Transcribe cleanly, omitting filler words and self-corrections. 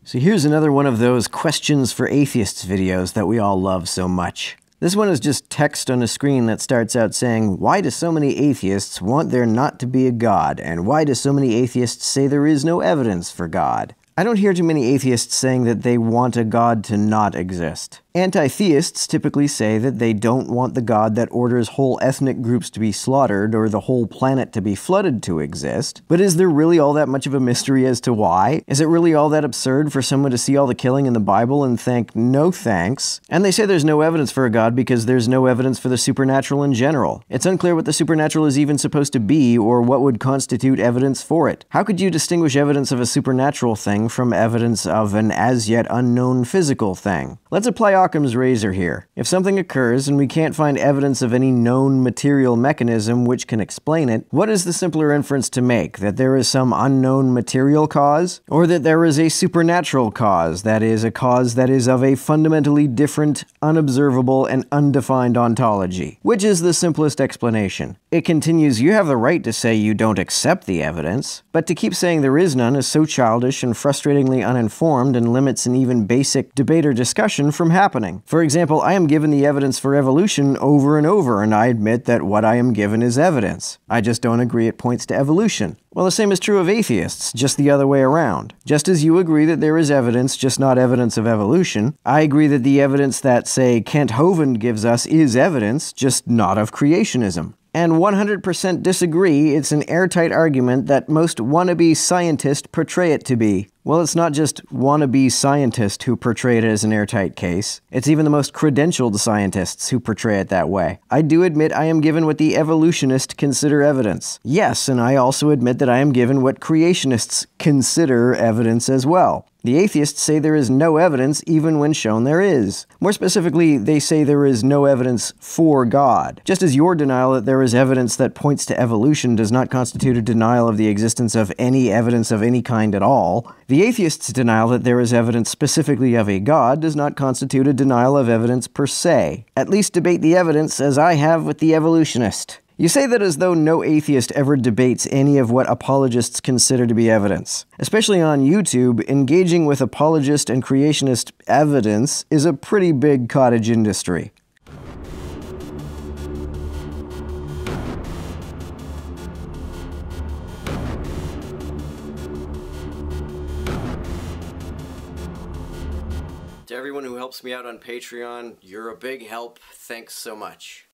So here's another one of those questions for atheists videos that we all love so much. This one is just text on a screen that starts out saying, why do so many atheists want there not to be a God? And why do so many atheists say there is no evidence for God? I don't hear too many atheists saying that they want a God to not exist. Anti-theists typically say that they don't want the God that orders whole ethnic groups to be slaughtered or the whole planet to be flooded to exist. But is there really all that much of a mystery as to why? Is it really all that absurd for someone to see all the killing in the Bible and think, no thanks? And they say there's no evidence for a God because there's no evidence for the supernatural in general. It's unclear what the supernatural is even supposed to be or what would constitute evidence for it. How could you distinguish evidence of a supernatural thing from evidence of an as yet unknown physical thing? Let's apply Occam's razor here. If something occurs and we can't find evidence of any known material mechanism which can explain it, what is the simpler inference to make? That there is some unknown material cause? Or that there is a supernatural cause, that is, a cause that is of a fundamentally different, unobservable, and undefined ontology? Which is the simplest explanation? It continues, you have the right to say you don't accept the evidence, but to keep saying there is none is so childish and frustratingly uninformed and limits an even basic debate or discussion from happening. For example, I am given the evidence for evolution over and over, and I admit that what I am given is evidence. I just don't agree it points to evolution. Well, the same is true of atheists, just the other way around. Just as you agree that there is evidence, just not evidence of evolution, I agree that the evidence that, say, Kent Hovind gives us is evidence, just not of creationism. And 100% disagree, it's an airtight argument that most wannabe scientists portray it to be. Well, it's not just wannabe scientists who portray it as an airtight case. It's even the most credentialed scientists who portray it that way. I do admit I am given what the evolutionists consider evidence. Yes, and I also admit that I am given what creationists consider evidence as well. The atheists say there is no evidence even when shown there is. More specifically, they say there is no evidence for God. Just as your denial that there is evidence that points to evolution does not constitute a denial of the existence of any evidence of any kind at all, the atheists' denial that there is evidence specifically of a God does not constitute a denial of evidence per se. At least debate the evidence as I have with the evolutionist. You say that as though no atheist ever debates any of what apologists consider to be evidence. Especially on YouTube, engaging with apologist and creationist evidence is a pretty big cottage industry. To everyone who helps me out on Patreon, you're a big help. Thanks so much.